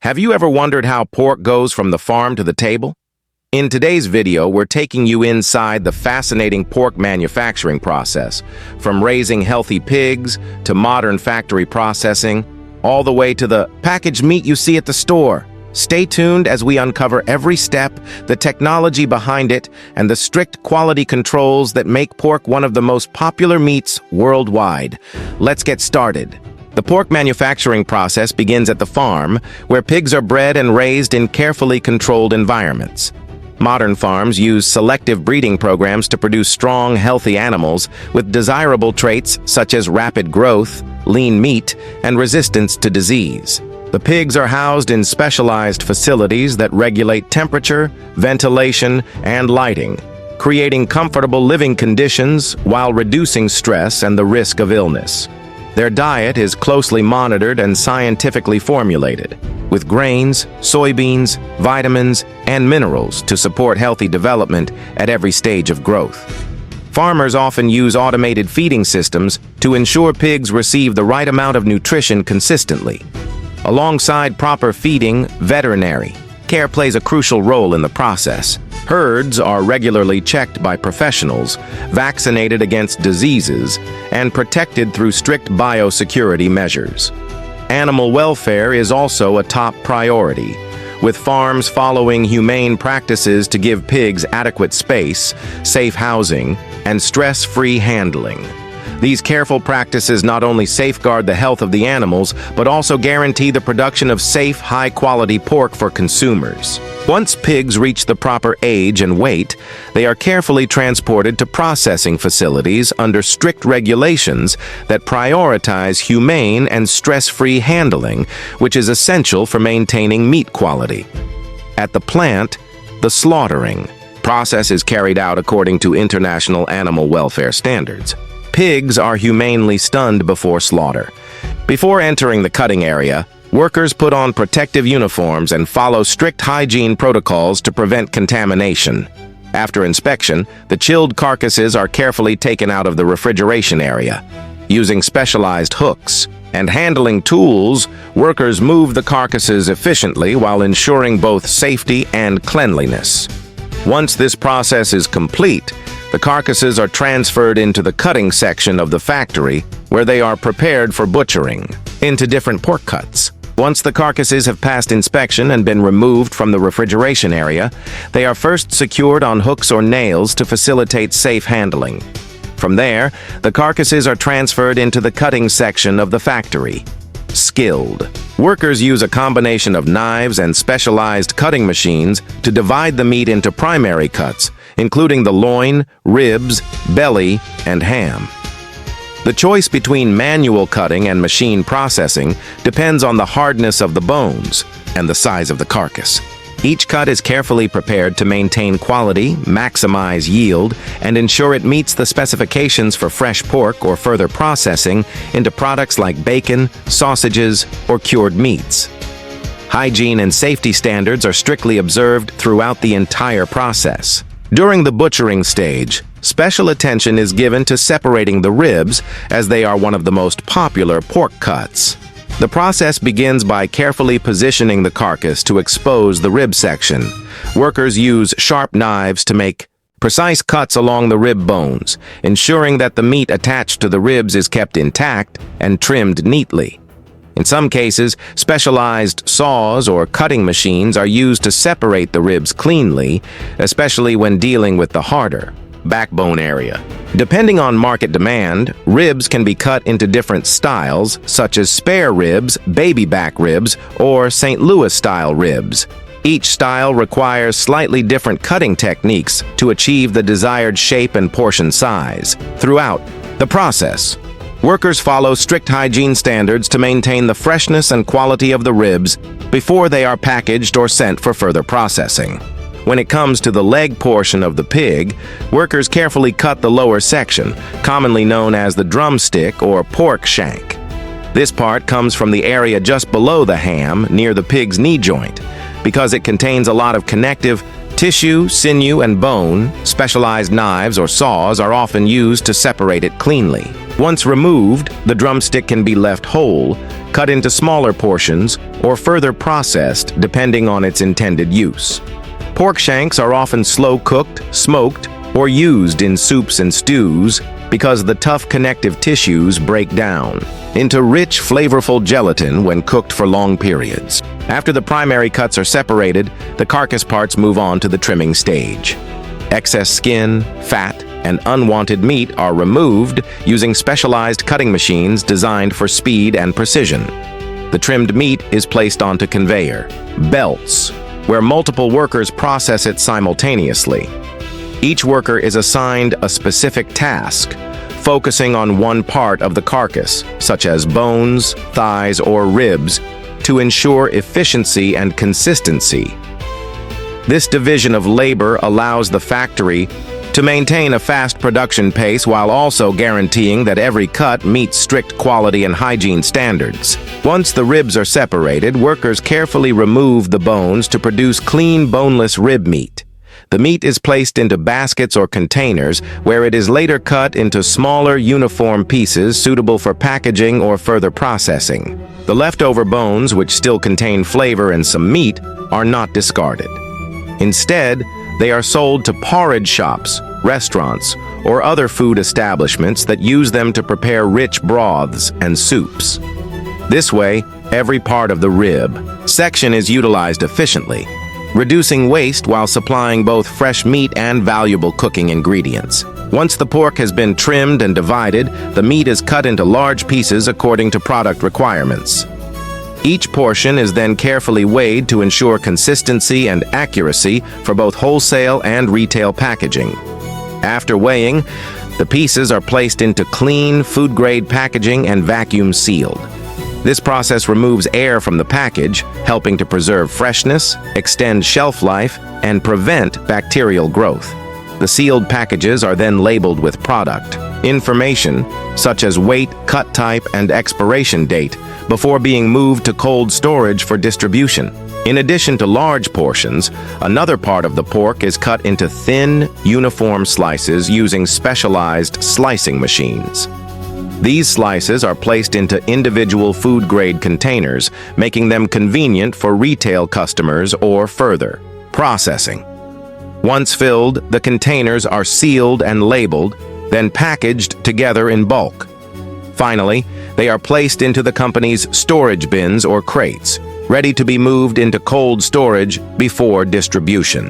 Have you ever wondered how pork goes from the farm to the table? In today's video, we're taking you inside the fascinating pork manufacturing process, from raising healthy pigs to modern factory processing, all the way to the packaged meat you see at the store. Stay tuned as we uncover every step, the technology behind it, and the strict quality controls that make pork one of the most popular meats worldwide. Let's get started. The pork manufacturing process begins at the farm, where pigs are bred and raised in carefully controlled environments. Modern farms use selective breeding programs to produce strong, healthy animals with desirable traits such as rapid growth, lean meat, and resistance to disease. The pigs are housed in specialized facilities that regulate temperature, ventilation, and lighting, creating comfortable living conditions while reducing stress and the risk of illness. Their diet is closely monitored and scientifically formulated, with grains, soybeans, vitamins, and minerals to support healthy development at every stage of growth. Farmers often use automated feeding systems to ensure pigs receive the right amount of nutrition consistently. Alongside proper feeding, veterinary care plays a crucial role in the process. Herds are regularly checked by professionals, vaccinated against diseases, and protected through strict biosecurity measures. Animal welfare is also a top priority, with farms following humane practices to give pigs adequate space, safe housing, and stress-free handling. These careful practices not only safeguard the health of the animals, but also guarantee the production of safe, high-quality pork for consumers. Once pigs reach the proper age and weight, they are carefully transported to processing facilities under strict regulations that prioritize humane and stress-free handling, which is essential for maintaining meat quality. At the plant, the slaughtering process is carried out according to international animal welfare standards. Pigs are humanely stunned before slaughter. Before entering the cutting area, workers put on protective uniforms and follow strict hygiene protocols to prevent contamination. After inspection, the chilled carcasses are carefully taken out of the refrigeration area. Using specialized hooks and handling tools, workers move the carcasses efficiently while ensuring both safety and cleanliness. Once this process is complete, the carcasses are transferred into the cutting section of the factory, where they are prepared for butchering into different pork cuts. Once the carcasses have passed inspection and been removed from the refrigeration area, they are first secured on hooks or nails to facilitate safe handling. From there, the carcasses are transferred into the cutting section of the factory. Skilled workers use a combination of knives and specialized cutting machines to divide the meat into primary cuts, including the loin, ribs, belly, and ham. The choice between manual cutting and machine processing depends on the hardness of the bones and the size of the carcass. Each cut is carefully prepared to maintain quality, maximize yield, and ensure it meets the specifications for fresh pork or further processing into products like bacon, sausages, or cured meats. Hygiene and safety standards are strictly observed throughout the entire process. During the butchering stage, special attention is given to separating the ribs, as they are one of the most popular pork cuts. The process begins by carefully positioning the carcass to expose the rib section. Workers use sharp knives to make precise cuts along the rib bones, ensuring that the meat attached to the ribs is kept intact and trimmed neatly. In some cases, specialized saws or cutting machines are used to separate the ribs cleanly, especially when dealing with the harder backbone area. Depending on market demand, ribs can be cut into different styles, such as spare ribs, baby back ribs, or St. Louis-style ribs. Each style requires slightly different cutting techniques to achieve the desired shape and portion size. Throughout the process, workers follow strict hygiene standards to maintain the freshness and quality of the ribs before they are packaged or sent for further processing. When it comes to the leg portion of the pig, workers carefully cut the lower section, commonly known as the drumstick or pork shank. This part comes from the area just below the ham, near the pig's knee joint. Because it contains a lot of connective tissue, sinew, and bone, specialized knives or saws are often used to separate it cleanly. Once removed, the drumstick can be left whole, cut into smaller portions, or further processed depending on its intended use. Pork shanks are often slow-cooked, smoked, or used in soups and stews because the tough connective tissues break down into rich, flavorful gelatin when cooked for long periods. After the primary cuts are separated, the carcass parts move on to the trimming stage. Excess skin, fat, and unwanted meat are removed using specialized cutting machines designed for speed and precision. The trimmed meat is placed onto conveyor belts, where multiple workers process it simultaneously. Each worker is assigned a specific task, focusing on one part of the carcass, such as bones, thighs, or ribs, to ensure efficiency and consistency. This division of labor allows the factory to maintain a fast production pace while also guaranteeing that every cut meets strict quality and hygiene standards. Once the ribs are separated, workers carefully remove the bones to produce clean, boneless rib meat. The meat is placed into baskets or containers, where it is later cut into smaller, uniform pieces suitable for packaging or further processing. The leftover bones, which still contain flavor and some meat, are not discarded. Instead, they are sold to porridge shops, restaurants, or other food establishments that use them to prepare rich broths and soups. This way, every part of the rib section is utilized efficiently, reducing waste while supplying both fresh meat and valuable cooking ingredients. Once the pork has been trimmed and divided, the meat is cut into large pieces according to product requirements. Each portion is then carefully weighed to ensure consistency and accuracy for both wholesale and retail packaging. After weighing, the pieces are placed into clean, food-grade packaging and vacuum sealed. This process removes air from the package, helping to preserve freshness, extend shelf life, and prevent bacterial growth. The sealed packages are then labeled with product information, such as weight, cut type, and expiration date, before being moved to cold storage for distribution. In addition to large portions, another part of the pork is cut into thin, uniform slices using specialized slicing machines. These slices are placed into individual food-grade containers, making them convenient for retail customers or further processing. Once filled, the containers are sealed and labeled, then packaged together in bulk. Finally, they are placed into the company's storage bins or crates, ready to be moved into cold storage before distribution.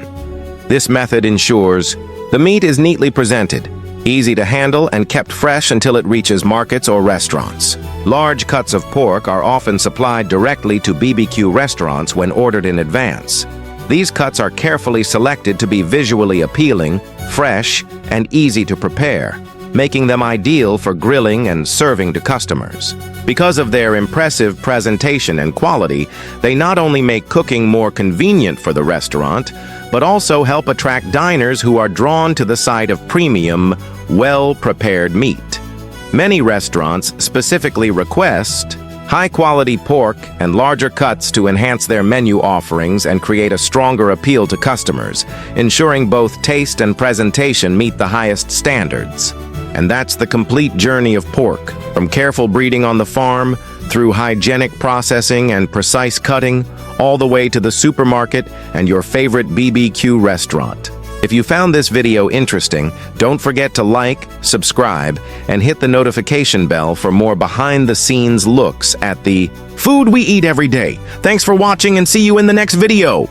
This method ensures the meat is neatly presented, easy to handle, and kept fresh until it reaches markets or restaurants. Large cuts of pork are often supplied directly to BBQ restaurants when ordered in advance. These cuts are carefully selected to be visually appealing, fresh, and easy to prepare, making them ideal for grilling and serving to customers. Because of their impressive presentation and quality, they not only make cooking more convenient for the restaurant, but also help attract diners who are drawn to the sight of premium, well-prepared meat. Many restaurants specifically request high-quality pork and larger cuts to enhance their menu offerings and create a stronger appeal to customers, ensuring both taste and presentation meet the highest standards. And that's the complete journey of pork, from careful breeding on the farm, through hygienic processing and precise cutting, all the way to the supermarket and your favorite BBQ restaurant. If you found this video interesting, don't forget to like, subscribe, and hit the notification bell for more behind-the-scenes looks at the food we eat every day. Thanks for watching and see you in the next video.